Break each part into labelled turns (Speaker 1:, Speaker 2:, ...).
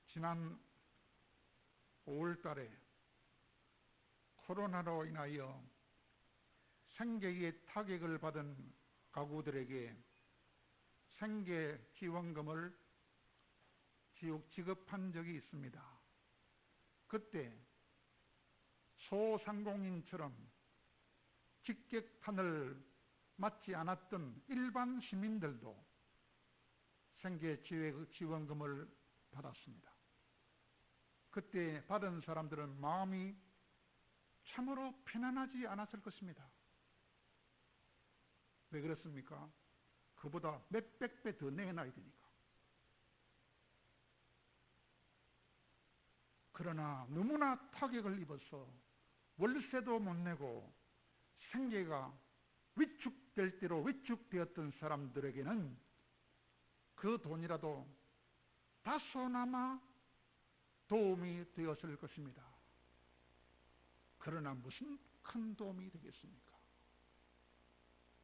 Speaker 1: 지난 5월 달에 코로나로 인하여 생계에 타격을 받은 가구들에게 생계지원금을 지급한 적이 있습니다. 그때 소상공인처럼 직격탄을 맞지 않았던 일반 시민들도 생계지원금을 받았습니다. 그때 받은 사람들은 마음이 참으로 편안하지 않았을 것입니다. 왜 그렇습니까? 그보다 몇백 배 더 내놔야 되니까. 그러나 너무나 타격을 입어서 월세도 못 내고 생계가 위축될 대로 위축되었던 사람들에게는 그 돈이라도 다소나마 도움이 되었을 것입니다. 그러나 무슨 큰 도움이 되겠습니까?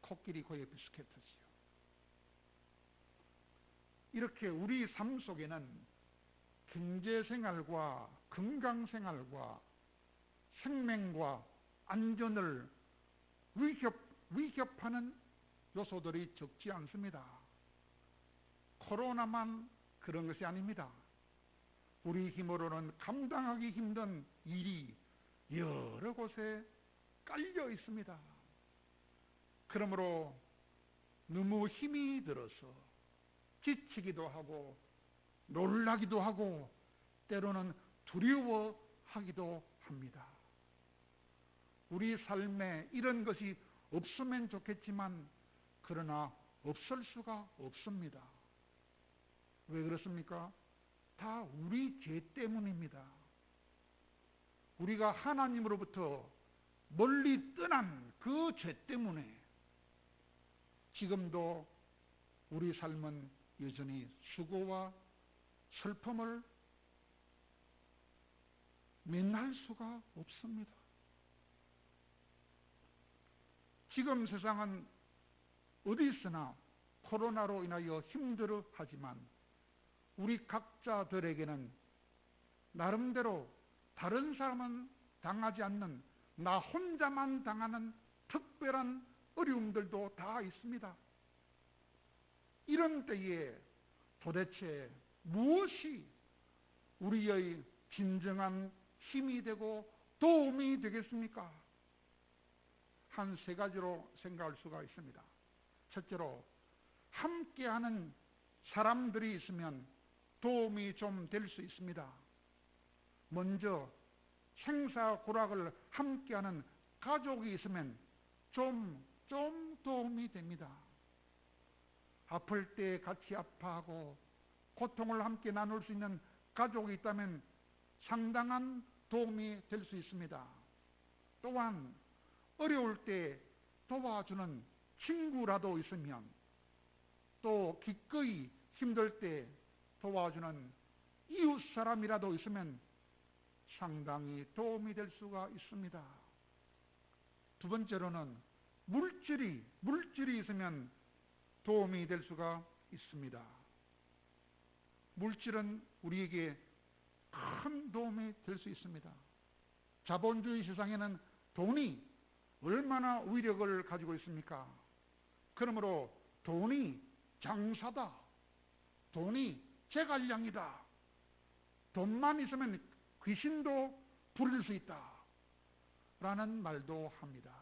Speaker 1: 코끼리 코에 비스켓이지요. 이렇게 우리 삶 속에는 경제생활과 건강생활과 생명과 안전을 위협하는 요소들이 적지 않습니다. 코로나만 그런 것이 아닙니다. 우리 힘으로는 감당하기 힘든 일이 여러 곳에 깔려 있습니다. 그러므로 너무 힘이 들어서 지치기도 하고 놀라기도 하고 때로는 두려워하기도 합니다. 우리 삶에 이런 것이 없으면 좋겠지만 그러나 없을 수가 없습니다. 왜 그렇습니까? 다 우리 죄 때문입니다. 우리가 하나님으로부터 멀리 떠난 그 죄 때문에 지금도 우리 삶은 여전히 수고와 슬픔을 면할 수가 없습니다. 지금 세상은 어디서나 코로나로 인하여 힘들어하지만 우리 각자들에게는 나름대로 다른 사람은 당하지 않는 나 혼자만 당하는 특별한 어려움들도 다 있습니다. 이런 때에 도대체 무엇이 우리의 진정한 힘이 되고 도움이 되겠습니까? 한 세 가지로 생각할 수가 있습니다. 첫째로 함께하는 사람들이 있으면 도움이 좀 될 수 있습니다. 먼저 생사고락을 함께하는 가족이 있으면 좀 도움이 됩니다. 아플 때 같이 아파하고 고통을 함께 나눌 수 있는 가족이 있다면 상당한 도움이 될 수 있습니다. 또한 어려울 때 도와주는 친구라도 있으면, 또 기꺼이 힘들 때 도와주는 이웃 사람이라도 있으면 상당히 도움이 될 수가 있습니다. 두 번째로는 물질이 있으면 도움이 될 수가 있습니다. 물질은 우리에게 큰 도움이 될 수 있습니다. 자본주의 세상에는 돈이 얼마나 위력을 가지고 있습니까? 그러므로 돈이 장사다, 돈이 제갈량이다, 돈만 있으면 귀신도 부릴 수 있다 라는 말도 합니다.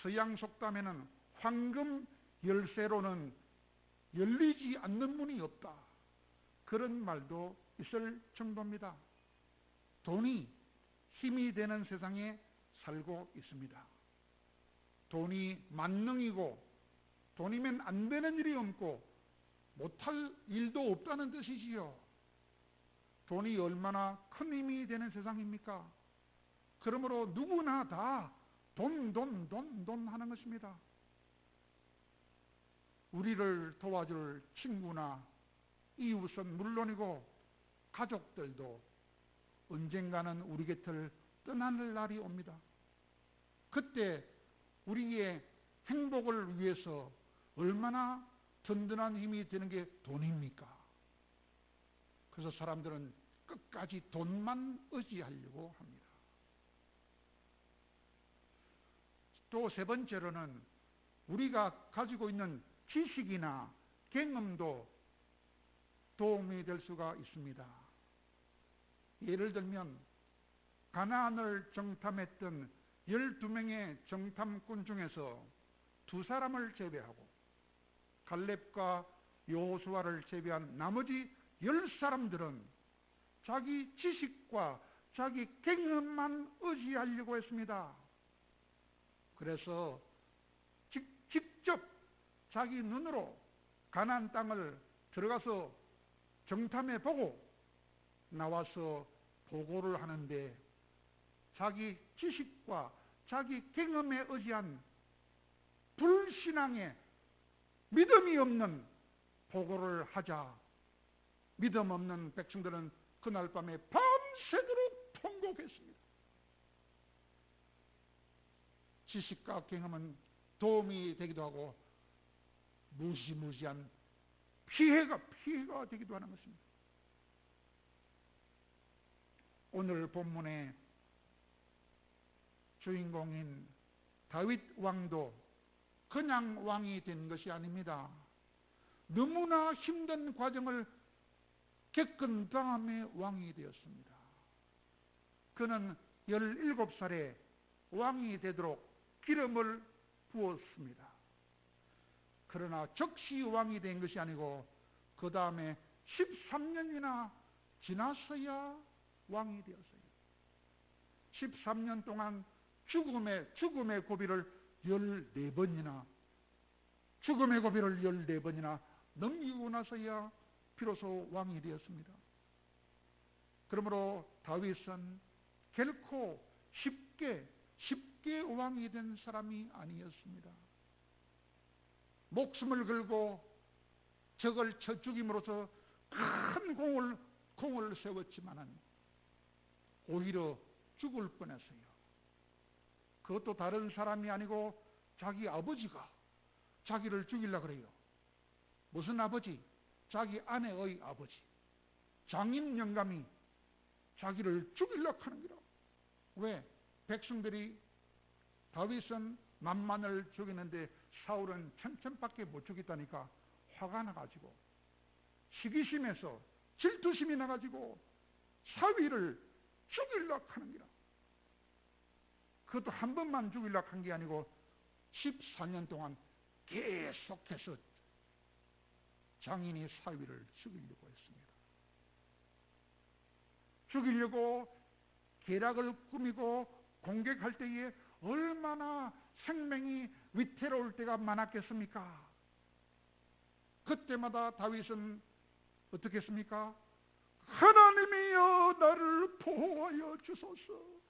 Speaker 1: 서양 속담에는 황금 열쇠로는 열리지 않는 문이 없다, 그런 말도 있을 정도입니다. 돈이 힘이 되는 세상에 살고 있습니다. 돈이 만능이고 돈이면 안 되는 일이 없고 못할 일도 없다는 뜻이지요. 돈이 얼마나 큰 힘이 되는 세상입니까? 그러므로 누구나 다 돈 하는 것입니다. 우리를 도와줄 친구나 이웃은 물론이고 가족들도 언젠가는 우리 곁을 떠나는 날이 옵니다. 그때 우리의 행복을 위해서 얼마나 든든한 힘이 되는 게 돈입니까? 그래서 사람들은 끝까지 돈만 의지하려고 합니다. 또 세 번째로는 우리가 가지고 있는 지식이나 경험도 도움이 될 수가 있습니다. 예를 들면 가나안을 정탐했던 12명의 정탐꾼 중에서 2사람을 제외하고 갈렙과 여호수아를 제외한 나머지 10사람들은 자기 지식과 자기 경험만 의지하려고 했습니다. 그래서 직접 자기 눈으로 가나안 땅을 들어가서 정탐해 보고 나와서 보고를 하는데 자기 지식과 자기 경험에 의지한 불신앙의 믿음이 없는 보고를 하자 믿음 없는 백성들은 그날 밤에 밤새도록 통곡했습니다. 지식과 경험은 도움이 되기도 하고 무시무시한 피해가 되기도 하는 것입니다. 오늘 본문의 주인공인 다윗 왕도 그냥 왕이 된 것이 아닙니다. 너무나 힘든 과정을 겪은 다음에 왕이 되었습니다. 그는 17살에 왕이 되도록 기름을 부었습니다. 그러나 즉시 왕이 된 것이 아니고 그 다음에 13년이나 지나서야 왕이 되었어요. 13년 동안 죽음의 고비를 14번이나 넘기고 나서야 비로소 왕이 되었습니다. 그러므로 다윗은 결코 쉽게 왕이 된 사람이 아니었습니다. 목숨을 걸고 적을 쳐 죽임으로써 큰 공을 세웠지만은 오히려 죽을 뻔했어요. 그것도 다른 사람이 아니고 자기 아버지가 자기를 죽이려고 그래요. 무슨 아버지? 자기 아내의 아버지 장인 영감이 자기를 죽이려고 하는 거라. 왜? 백성들이 다윗은 만만을 죽이는데 사울은 천천밖에 못 죽였다니까 화가 나가지고 시기심에서 질투심이 나가지고 사위를 죽이려고 하는 거라. 그것도 한 번만 죽이려고 한 게 아니고 14년 동안 계속해서 장인이 사위를 죽이려고 했습니다. 죽이려고 계략을 꾸미고 공격할 때에 얼마나 생명이 위태로울 때가 많았겠습니까? 그때마다 다윗은 어떻게 했습니까? 하나님이여 나를 보호하여 주소서.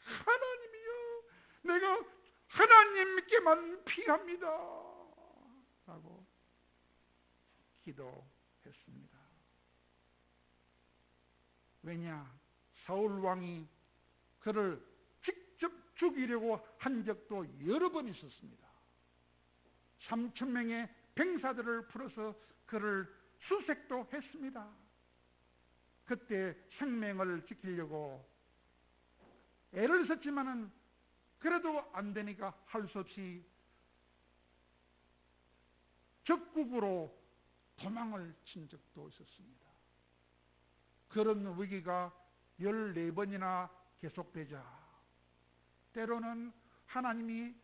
Speaker 1: 하나님이여 내가 하나님께만 피합니다 라고 기도했습니다. 왜냐? 사울 왕이 그를 직접 죽이려고 한 적도 여러 번 있었습니다. 3,000명의 병사들을 풀어서 그를 수색도 했습니다. 그때 생명을 지키려고 애를 썼지만은 그래도 안 되니까 할 수 없이 적국으로 도망을 친 적도 있었습니다. 그런 위기가 14번이나 계속되자 때로는 하나님이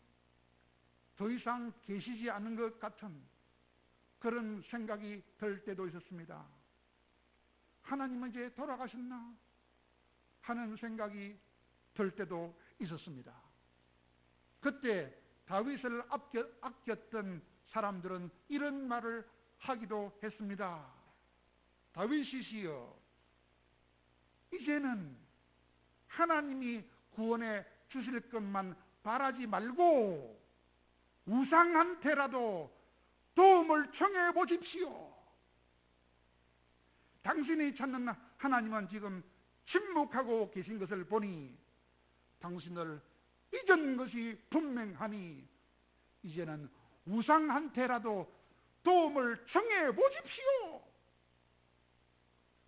Speaker 1: 더 이상 계시지 않은 것 같은 그런 생각이 들 때도 있었습니다. 하나님은 이제 돌아가셨나 하는 생각이 들 때도 있었습니다. 그때 다윗을 아꼈던 사람들은 이런 말을 하기도 했습니다. 다윗이시여 이제는 하나님이 구원해 주실 것만 바라지 말고 우상한테라도 도움을 청해 보십시오. 당신이 찾는 하나님은 지금 침묵하고 계신 것을 보니 당신을 잊은 것이 분명하니 이제는 우상한테라도 도움을 청해 보십시오.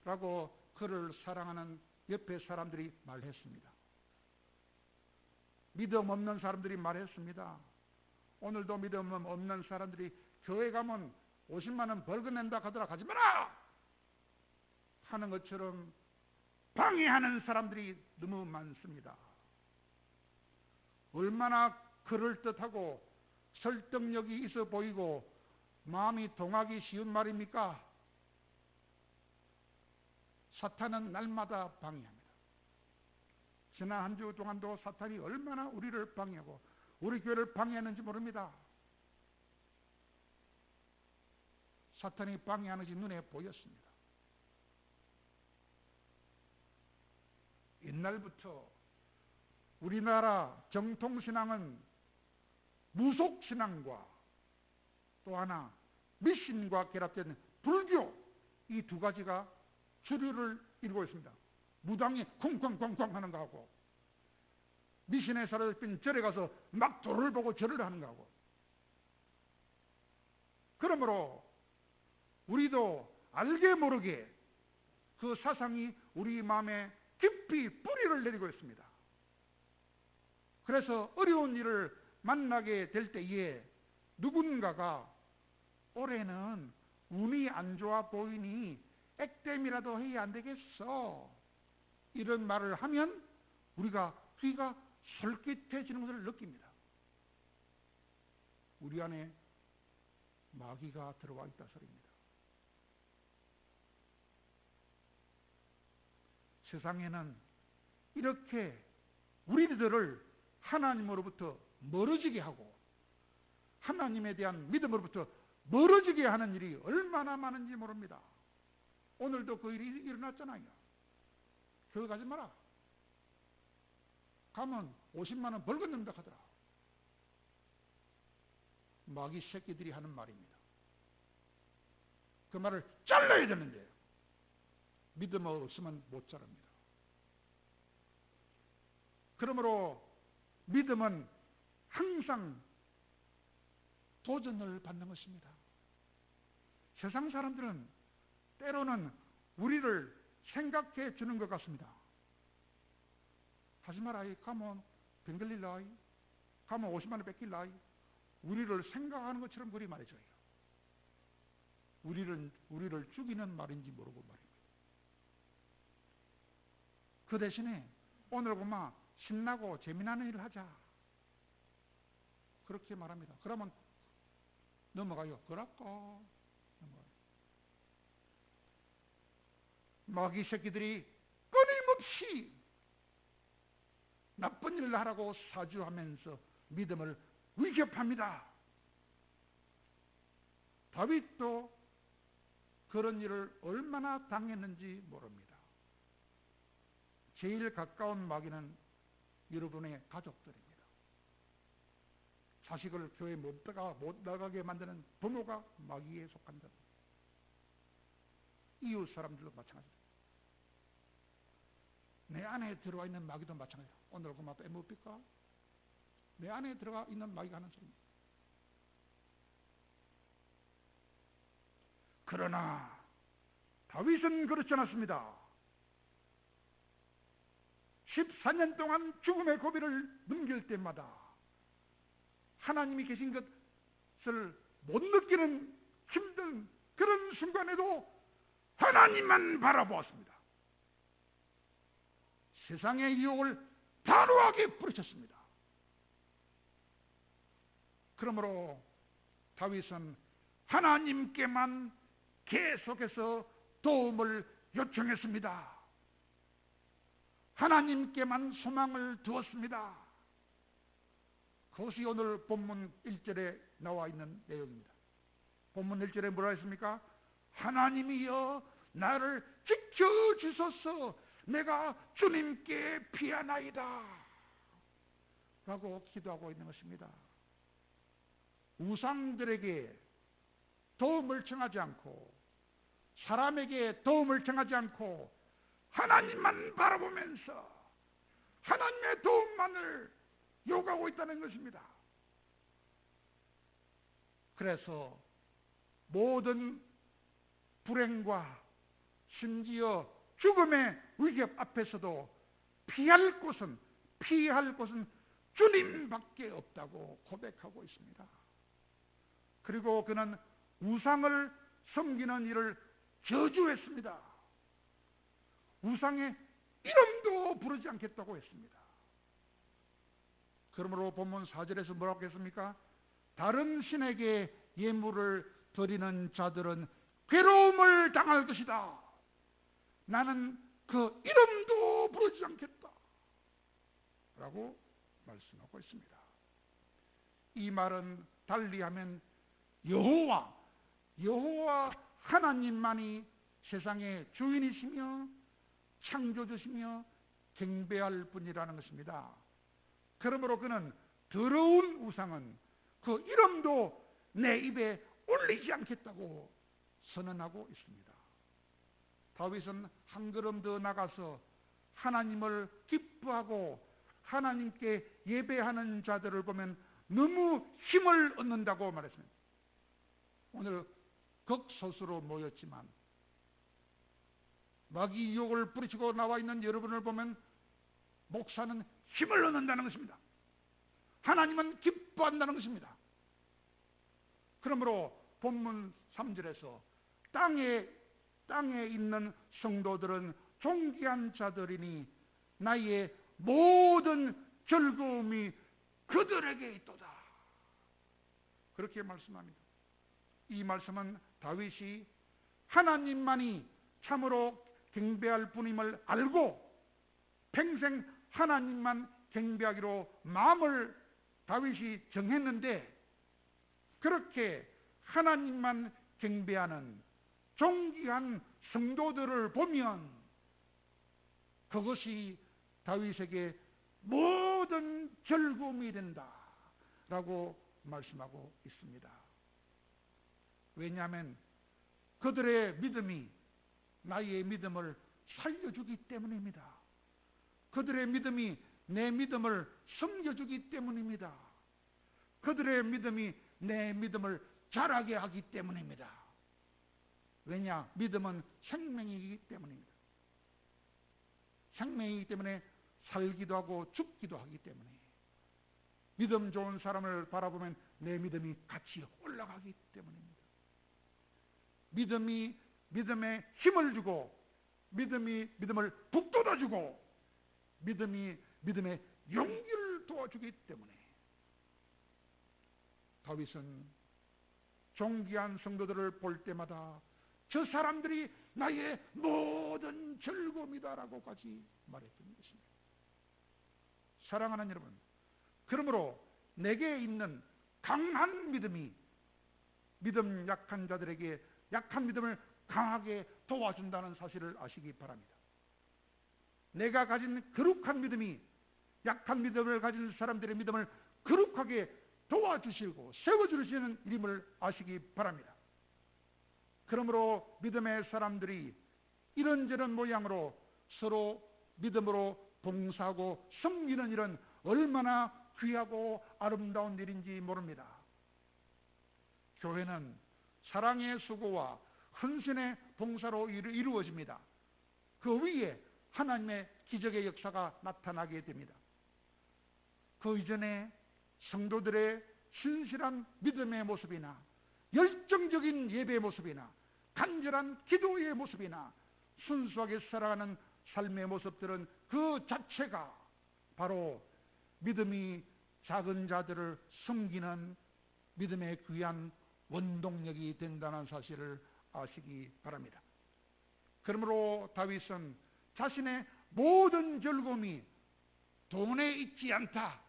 Speaker 1: 라고 그를 사랑하는 옆에 사람들이 말했습니다. 믿음 없는 사람들이 말했습니다. 오늘도 믿음 없는 사람들이 교회 가면 50만 원 벌금 낸다 하더라 가지 마라 하는 것처럼 방해하는 사람들이 너무 많습니다. 얼마나 그럴듯하고 설득력이 있어 보이고 마음이 동하기 쉬운 말입니까? 사탄은 날마다 방해합니다. 지난 한 주 동안도 사탄이 얼마나 우리를 방해하고 우리 교회를 방해했는지 모릅니다. 사탄이 방해하는 것이 눈에 보였습니다. 옛날부터 우리나라 정통신앙은 무속신앙과 또 하나 미신과 결합된 불교, 이 두 가지가 주류를 이루고 있습니다. 무당이 쿵쾅쾅쾅 하는 거하고 미신에 사로잡힌 절에 가서 막 돌을 보고 절을 하는 거하고, 그러므로 우리도 알게 모르게 그 사상이 우리 마음에 깊이 뿌리를 내리고 있습니다. 그래서 어려운 일을 만나게 될 때에 누군가가 올해는 운이 안 좋아 보이니 액땜이라도 해야 안 되겠어, 이런 말을 하면 우리가 귀가 솔깃해지는 것을 느낍니다. 우리 안에 마귀가 들어와 있다 소리입니다. 세상에는 이렇게 우리들을 하나님으로부터 멀어지게 하고 하나님에 대한 믿음으로부터 멀어지게 하는 일이 얼마나 많은지 모릅니다. 오늘도 그 일이 일어났잖아요. 교회 가지 마라. 가면 50만 원 벌금 낸다 하더라. 마귀 새끼들이 하는 말입니다. 그 말을 잘라야 되는데 믿음 없으면 못 자릅니다. 그러므로 믿음은 항상 도전을 받는 것입니다. 세상 사람들은 때로는 우리를 생각해 주는 것 같습니다. 하지 마라. 가면 병 걸릴라. 가면 50만 원 뺏길라. 우리를 생각하는 것처럼 그리 말해줘요. 우리를 죽이는 말인지 모르고 말입니다. 그 대신에 오늘 그만 신나고 재미나는 일을 하자, 그렇게 말합니다. 그러면 넘어가요. 그럴까? 마귀 새끼들이 끊임없이 나쁜 일을 하라고 사주하면서 믿음을 위협합니다. 다윗도 그런 일을 얼마나 당했는지 모릅니다. 제일 가까운 마귀는 여러분의 가족들입니다. 자식을 교회 못 나가게 만드는 부모가 마귀에 속한다. 이웃 사람들도 마찬가지입니다. 내 안에 들어와 있는 마귀도 마찬가지입니다. 오늘 그만 또 뭡니까? 내 안에 들어가 있는 마귀가 하는 소리입니다. 그러나 다윗은 그렇지 않았습니다. 14년 동안 죽음의 고비를 넘길 때마다 하나님이 계신 것을 못 느끼는 힘든 그런 순간에도 하나님만 바라보았습니다. 세상의 유혹을 단호하게 뿌리쳤습니다. 그러므로 다윗은 하나님께만 계속해서 도움을 요청했습니다. 하나님께만 소망을 두었습니다. 그것이 오늘 본문 1절에 나와 있는 내용입니다. 본문 1절에 뭐라 했습니까? 하나님이여 나를 지켜주소서, 내가 주님께 피하나이다 라고 기도하고 있는 것입니다. 우상들에게 도움을 청하지 않고 사람에게 도움을 청하지 않고 하나님만 바라보면서 하나님의 도움만을 요구하고 있다는 것입니다. 그래서 모든 불행과 심지어 죽음의 위협 앞에서도 피할 곳은 주님밖에 없다고 고백하고 있습니다. 그리고 그는 우상을 섬기는 일을 저주했습니다. 우상의 이름도 부르지 않겠다고 했습니다. 그러므로 본문 4절에서 뭐라고 했습니까? 다른 신에게 예물을 드리는 자들은 괴로움을 당할 것이다. 나는 그 이름도 부르지 않겠다 라고 말씀하고 있습니다. 이 말은 달리하면 여호와 하나님만이 세상의 주인이시며 창조주시며 경배할 분이라는 것입니다. 그러므로 그는 더러운 우상은 그 이름도 내 입에 올리지 않겠다고 선언하고 있습니다. 다윗은 한 걸음 더 나가서 하나님을 기뻐하고 하나님께 예배하는 자들을 보면 너무 힘을 얻는다고 말했습니다. 오늘 극소수로 모였지만 마귀 유혹을 뿌리치고 나와 있는 여러분을 보면 목사는 힘을 얻는다는 것입니다. 하나님은 기뻐한다는 것입니다. 그러므로 본문 3절에서 땅에 있는 성도들은 존귀한 자들이니 나의 모든 즐거움이 그들에게 있도다. 그렇게 말씀합니다. 이 말씀은 다윗이 하나님만이 참으로 경배할 분임을 알고 평생 하나님만 경배하기로 마음을 다윗이 정했는데, 그렇게 하나님만 경배하는 존귀한 성도들을 보면 그것이 다윗에게 모든 즐거움이 된다라고 말씀하고 있습니다. 왜냐하면 그들의 믿음이 나의 믿음을 살려주기 때문입니다. 그들의 믿음이 내 믿음을 섬겨주기 때문입니다. 그들의 믿음이 내 믿음을 자라게 하기 때문입니다. 왜냐? 믿음은 생명이기 때문입니다. 생명이기 때문에 살기도 하고 죽기도 하기 때문에 믿음 좋은 사람을 바라보면 내 믿음이 같이 올라가기 때문입니다. 믿음이 믿음에 힘을 주고 믿음을 북돋아주고 믿음이 믿음의 용기를 도와주기 때문에 다윗은 존귀한 성도들을 볼 때마다 저 사람들이 나의 모든 즐거움이다라고까지 말했던 것입니다. 사랑하는 여러분, 그러므로 내게 있는 강한 믿음이 믿음 약한 자들에게 약한 믿음을 강하게 도와준다는 사실을 아시기 바랍니다. 내가 가진 거룩한 믿음이 약한 믿음을 가진 사람들의 믿음을 거룩하게 도와주시고 세워주시는 일임을 아시기 바랍니다. 그러므로 믿음의 사람들이 이런저런 모양으로 서로 믿음으로 봉사하고 섬기는 일은 얼마나 귀하고 아름다운 일인지 모릅니다. 교회는 사랑의 수고와 헌신의 봉사로 이루어집니다. 그 위에 하나님의 기적의 역사가 나타나게 됩니다. 그 이전에 성도들의 신실한 믿음의 모습이나 열정적인 예배의 모습이나 간절한 기도의 모습이나 순수하게 살아가는 삶의 모습들은 그 자체가 바로 믿음이 작은 자들을 섬기는 믿음의 귀한 원동력이 된다는 사실을 아시기 바랍니다. 그러므로 다윗은 자신의 모든 즐거움이 돈에 있지 않다,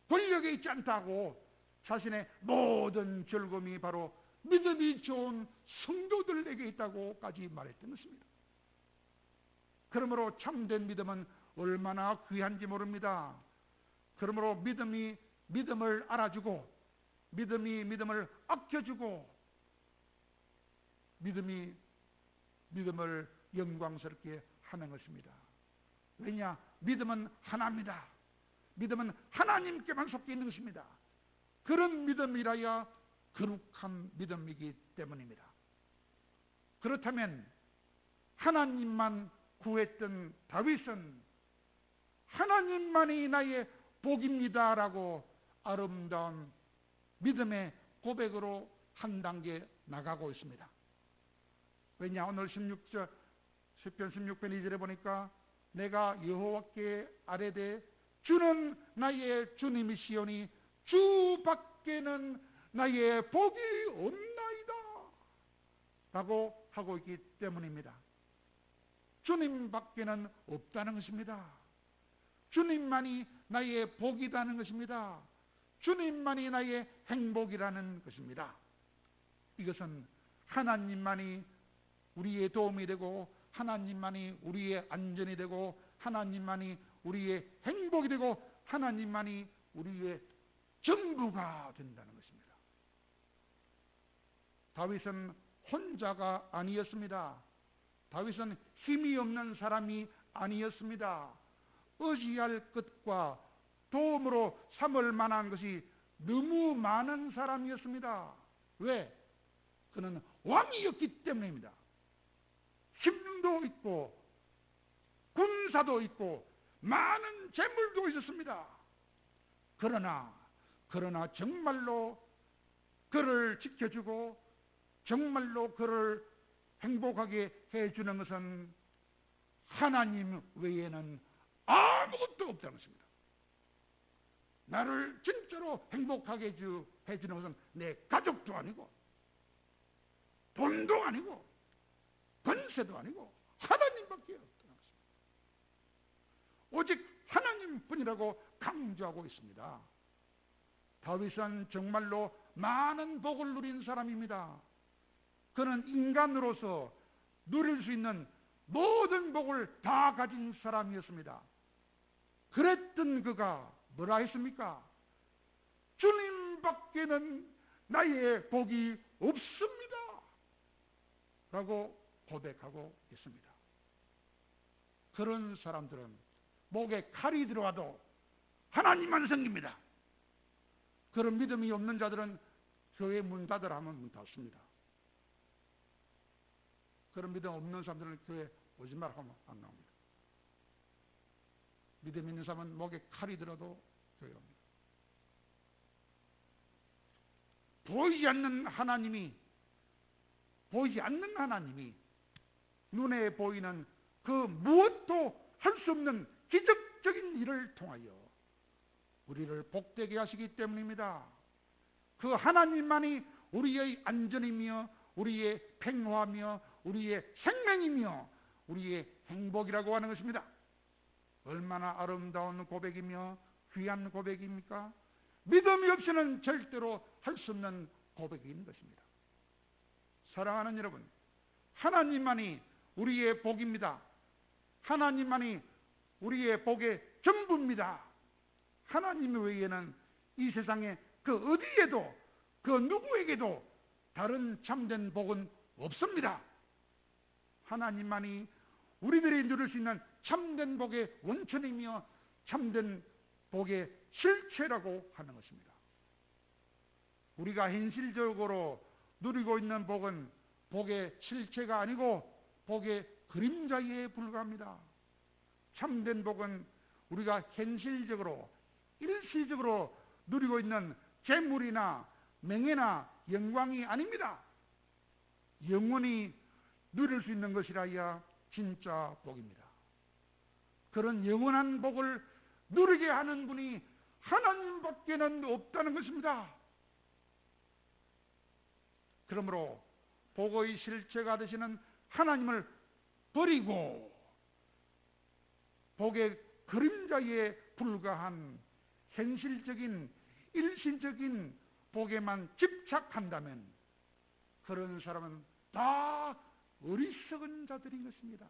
Speaker 1: 권력에 있지 않다고 자신의 모든 즐거움이 바로 믿음이 좋은 성도들에게 있다고까지 말했던 것입니다. 그러므로 참된 믿음은 얼마나 귀한지 모릅니다. 그러므로 믿음이 믿음을 알아주고 믿음이 믿음을 아껴주고 믿음이 믿음을 영광스럽게 하는 것입니다. 왜냐? 믿음은 하나입니다. 믿음은 하나님께만 속해 있는 것입니다. 그런 믿음이라야 거룩한 믿음이기 때문입니다. 그렇다면 하나님만 구했던 다윗은 하나님만이 나의 복입니다라고 아름다운 믿음의 고백으로 한 단계 나가고 있습니다. 왜냐, 오늘 16절 시편 16편 2절에 보니까 내가 여호와께 아뢰되 주는 나의 주님이시오니 주밖에는 나의 복이 없나이다 라고 하고 있기 때문입니다. 주님밖에는 없다는 것입니다. 주님만이 나의 복이라는 것입니다. 주님만이 나의 행복이라는 것입니다. 이것은 하나님만이 우리의 도움이 되고 하나님만이 우리의 안전이 되고 하나님만이 우리의 행복이 되고 하나님만이 우리의 전부가 된다는 것입니다. 다윗은 혼자가 아니었습니다. 다윗은 힘이 없는 사람이 아니었습니다. 의지할 것과 도움으로 삼을 만한 것이 너무 많은 사람이었습니다. 왜? 그는 왕이었기 때문입니다. 힘도 있고 군사도 있고 많은 재물도 있었습니다. 그러나 정말로 그를 지켜주고 정말로 그를 행복하게 해주는 것은 하나님 외에는 아무것도 없다는 것입니다. 나를 진짜로 행복하게 해주는 것은 내 가족도 아니고 돈도 아니고 권세도 아니고 하나님밖에 없다는 것입니다. 오직 하나님뿐이라고 강조하고 있습니다. 다윗은 정말로 많은 복을 누린 사람입니다. 그는 인간으로서 누릴 수 있는 모든 복을 다 가진 사람이었습니다. 그랬던 그가 뭐라 했습니까? 주님밖에는 나의 복이 없습니다 라고 고백하고 있습니다. 그런 사람들은 목에 칼이 들어와도 하나님만 섬깁니다. 그런 믿음이 없는 자들은 교회 문 닫으라 하면 문 닫습니다. 그런 믿음 없는 사람들은 교회 오지 말라 하면 안 나옵니다. 믿음 있는 사람은 목에 칼이 들어도 교회 옵니다. 보이지 않는 하나님이 눈에 보이는 그 무엇도 할 수 없는 기적적인 일을 통하여 우리를 복되게 하시기 때문입니다. 그 하나님만이 우리의 안전이며 우리의 평화며 우리의 생명이며 우리의 행복이라고 하는 것입니다. 얼마나 아름다운 고백이며 귀한 고백입니까? 믿음이 없이는 절대로 할 수 없는 고백인 것입니다. 사랑하는 여러분, 하나님만이 우리의 복입니다. 하나님만이 우리의 복의 전부입니다. 하나님 외에는 이 세상에 그 어디에도 그 누구에게도 다른 참된 복은 없습니다. 하나님만이 우리들이 누릴 수 있는 참된 복의 원천이며 참된 복의 실체라고 하는 것입니다. 우리가 현실적으로 누리고 있는 복은 복의 실체가 아니고 복의 그림자에 불과합니다. 참된 복은 우리가 현실적으로 일시적으로 누리고 있는 재물이나 명예나 영광이 아닙니다. 영원히 누릴 수 있는 것이라야 진짜 복입니다. 그런 영원한 복을 누리게 하는 분이 하나님밖에는 없다는 것입니다. 그러므로 복의 실체가 되시는 하나님을 버리고 복의 그림자에 불과한 현실적인 일시적인 복에만 집착한다면 그런 사람은 다 어리석은 자들인 것입니다.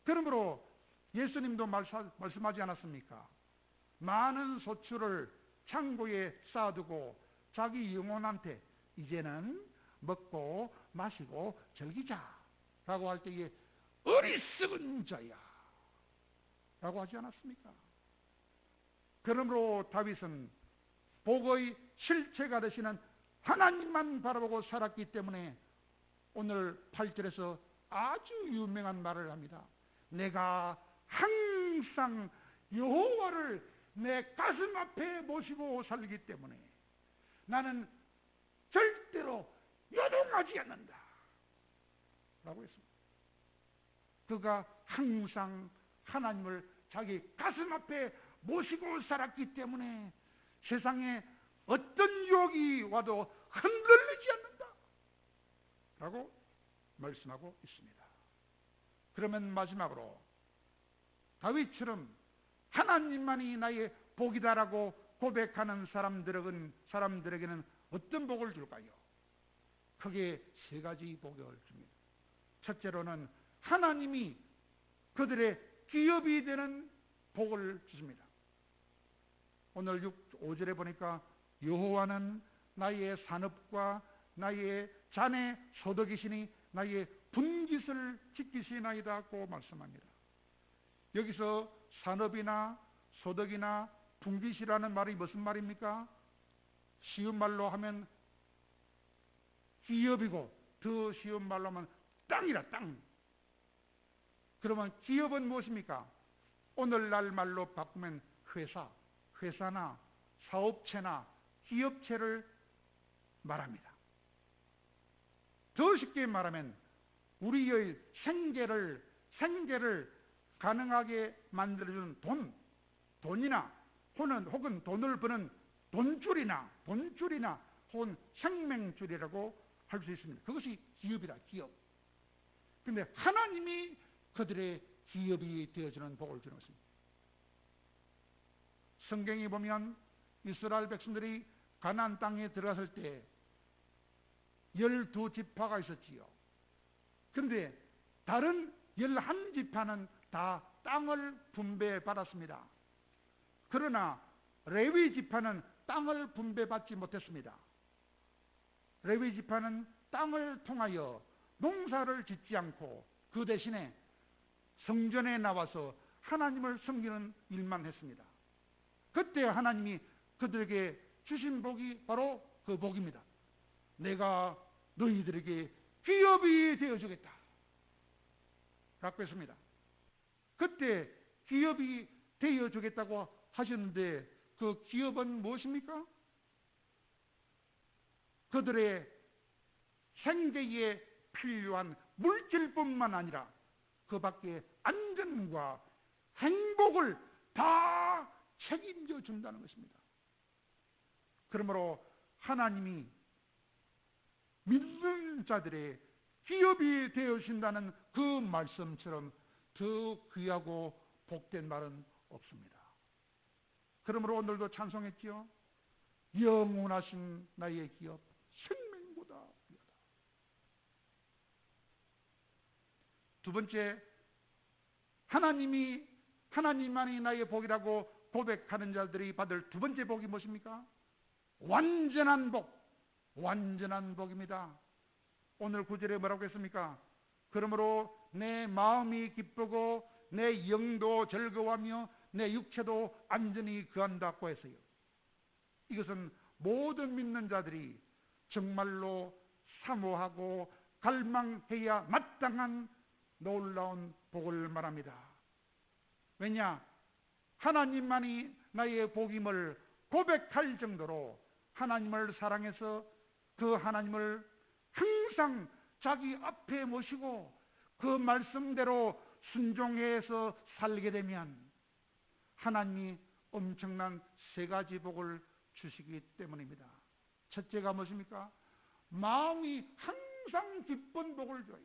Speaker 1: 그러므로 예수님도 말씀하지 않았습니까? 많은 소출을 창고에 쌓아두고 자기 영혼한테 이제는 먹고 마시고 즐기자 라고 할 때에 어리석은 자야 라고 하지 않았습니까? 그러므로 다윗은 복의 실체가 되시는 하나님만 바라보고 살았기 때문에 오늘 8절에서 아주 유명한 말을 합니다. 내가 항상 여호와를 내 가슴 앞에 모시고 살기 때문에 나는 절대로 요동하지 않는다 라고 했습니다. 그가 항상 하나님을 자기 가슴 앞에 모시고 살았기 때문에 세상에 어떤 유혹이 와도 흔들리지 않는다 라고 말씀하고 있습니다. 그러면 마지막으로 다윗처럼 하나님만이 나의 복이다라고 고백하는 사람들에게는 어떤 복을 줄까요? 크게 세 가지 복을 줍니다. 첫째로는 하나님이 그들의 기업이 되는 복을 주십니다. 오늘 5절에 보니까 여호와는 나의 산업과 나의 잔의 소득이시니 나의 분깃을 지키시나이다고 말씀합니다. 여기서 산업이나 소득이나 분깃이라는 말이 무슨 말입니까? 쉬운 말로 하면 기업이고 더 쉬운 말로 하면 땅이라 땅. 그러면 기업은 무엇입니까? 오늘날 말로 바꾸면 회사나 사업체나 기업체를 말합니다. 더 쉽게 말하면 우리의 생계를 가능하게 만들어주는 돈이나 혹은 돈을 버는 돈줄이나 혹은 생명줄이라고 할 수 있습니다. 그것이 기업이다, 기업. 그런데 하나님이 그들의 기업이 되어주는 복을 주는 것입니다. 성경에 보면 이스라엘 백성들이 가나안 땅에 들어갔을 때 12지파가 있었지요. 그런데 다른 11지파는 다 땅을 분배받았습니다. 그러나 레위 지파는 땅을 분배받지 못했습니다. 레위 지파는 땅을 통하여 농사를 짓지 않고 그 대신에 성전에 나와서 하나님을 섬기는 일만 했습니다. 그때 하나님이 그들에게 주신 복이 바로 그 복입니다. 내가 너희들에게 기업이 되어주겠다 라고 했습니다. 그때 기업이 되어주겠다고 하셨는데 그 기업은 무엇입니까? 그들의 생계에 필요한 물질뿐만 아니라 그 밖에 안전과 행복을 다 책임져 준다는 것입니다. 그러므로 하나님이 믿는 자들의 기업이 되어주신다는 그 말씀처럼 더 귀하고 복된 말은 없습니다. 그러므로 오늘도 찬송했지요. 영원하신 나의 기업 생명보다 귀하다. 두 번째, 하나님만이 나의 복이라고 고백하는 자들이 받을 두 번째 복이 무엇입니까? 완전한 복입니다. 오늘 9절에 뭐라고 했습니까? 그러므로 내 마음이 기쁘고 내 영도 즐거워하며 내 육체도 안전히 거한다고 했어요. 이것은 모든 믿는 자들이 정말로 사모하고 갈망해야 마땅한 놀라운 복을 말합니다. 왜냐? 하나님만이 나의 복임을 고백할 정도로 하나님을 사랑해서 그 하나님을 항상 자기 앞에 모시고 그 말씀대로 순종해서 살게 되면 하나님이 엄청난 세 가지 복을 주시기 때문입니다. 첫째가 무엇입니까? 마음이 항상 기쁜 복을 줘요.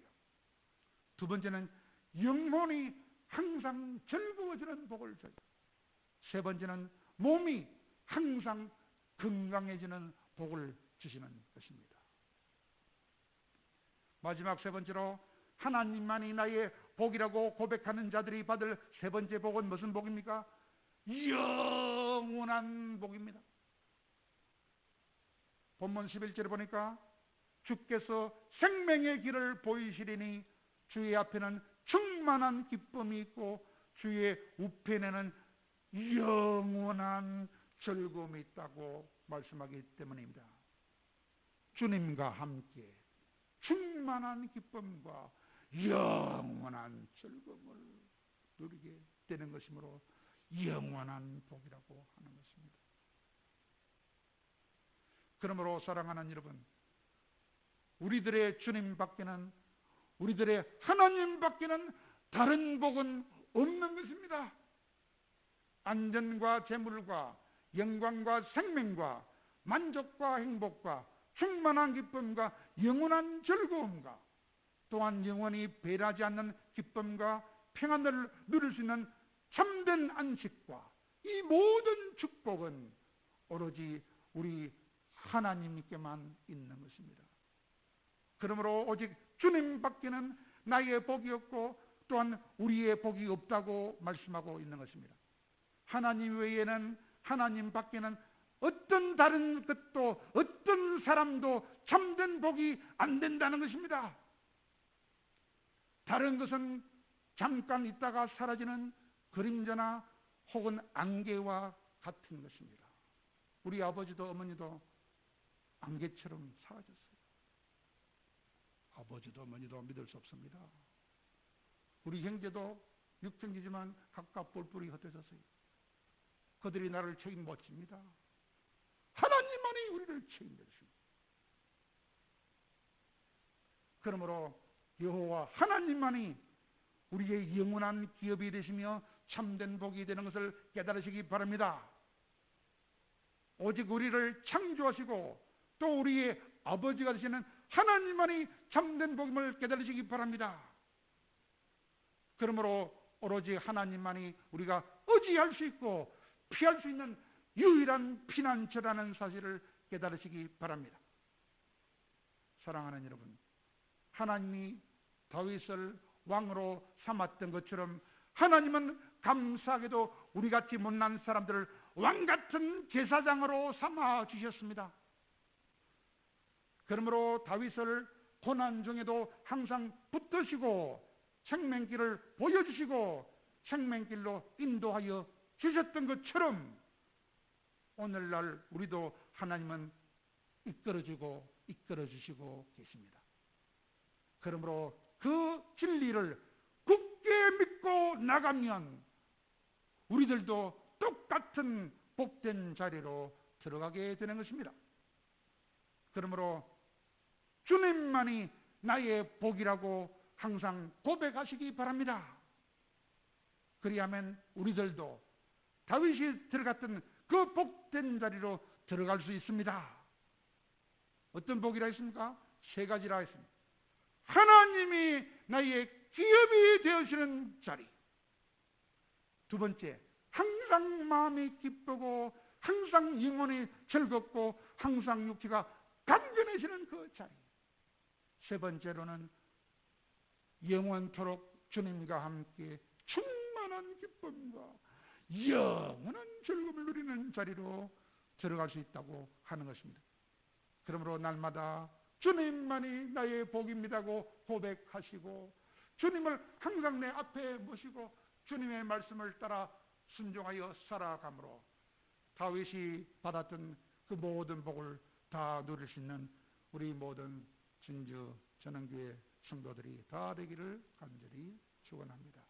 Speaker 1: 두 번째는 영혼이 항상 즐거워지는 복을 줘요. 세 번째는 몸이 항상 건강해지는 복을 주시는 것입니다. 마지막 세 번째로 하나님만이 나의 복이라고 고백하는 자들이 받을 세 번째 복은 무슨 복입니까? 영원한 복입니다. 본문 11절에 보니까 주께서 생명의 길을 보이시리니 주의 앞에는 충만한 기쁨이 있고 주의 우편에는 영원한 즐거움이 있다고 말씀하기 때문입니다. 주님과 함께 충만한 기쁨과 영원한 즐거움을 누리게 되는 것이므로 영원한 복이라고 하는 것입니다. 그러므로 사랑하는 여러분, 우리들의 주님 밖에는, 우리들의 하나님 밖에는 다른 복은 없는 것입니다. 안전과 재물과 영광과 생명과 만족과 행복과 충만한 기쁨과 영원한 즐거움과 또한 영원히 배라지 않는 기쁨과 평안을 누릴 수 있는 참된 안식과 이 모든 축복은 오로지 우리 하나님께만 있는 것입니다. 그러므로 오직 주님 밖에는 나의 복이 없고 또한 우리의 복이 없다고 말씀하고 있는 것입니다. 하나님 외에는, 하나님 밖에는 어떤 다른 것도, 어떤 사람도 참된 복이 안 된다는 것입니다. 다른 것은 잠깐 있다가 사라지는 그림자나 혹은 안개와 같은 것입니다. 우리 아버지도 어머니도 안개처럼 사라졌어요. 아버지도 어머니도 믿을 수 없습니다. 우리 형제도 육형제지만 각각 뿔뿔이 흩어졌어요. 그들이 나를 책임 못 집니다. 하나님만이 우리를 책임져 주십니다. 그러므로 여호와 하나님만이 우리의 영원한 기업이 되시며 참된 복이 되는 것을 깨달으시기 바랍니다. 오직 우리를 창조하시고 또 우리의 아버지가 되시는 하나님만이 참된 복임을 깨달으시기 바랍니다. 그러므로 오로지 하나님만이 우리가 의지할 수 있고 피할 수 있는 유일한 피난처라는 사실을 깨달으시기 바랍니다. 사랑하는 여러분, 하나님이 다윗을 왕으로 삼았던 것처럼 하나님은 감사하게도 우리같이 못난 사람들을 왕같은 제사장으로 삼아 주셨습니다. 그러므로 다윗을 고난 중에도 항상 붙드시고 생명길을 보여주시고 생명길로 인도하여 주셨던 것처럼 오늘날 우리도 하나님은 이끌어주고 이끌어주시고 계십니다. 그러므로 그 진리를 굳게 믿고 나가면 우리들도 똑같은 복된 자리로 들어가게 되는 것입니다. 그러므로 주님만이 나의 복이라고 항상 고백하시기 바랍니다. 그리하면 우리들도 다윗이 들어갔던 그 복된 자리로 들어갈 수 있습니다. 어떤 복이라 했습니까? 세 가지라 했습니다. 하나님이 나의 기업이 되어주시는 자리. 두 번째, 항상 마음이 기쁘고 항상 영혼이 즐겁고 항상 육체가 간절해지는 그 자리. 세 번째로는 영원토록 주님과 함께 충만한 기쁨과 영원한 즐거움을 누리는 자리로 들어갈 수 있다고 하는 것입니다. 그러므로 날마다 주님만이 나의 복입니다고 고백하시고 주님을 항상 내 앞에 모시고 주님의 말씀을 따라 순종하여 살아감으로 다윗이 받았던 그 모든 복을 다 누릴 수 있는 우리 모든 진주 전원교회 성도들이 다 되기를 간절히 축원합니다.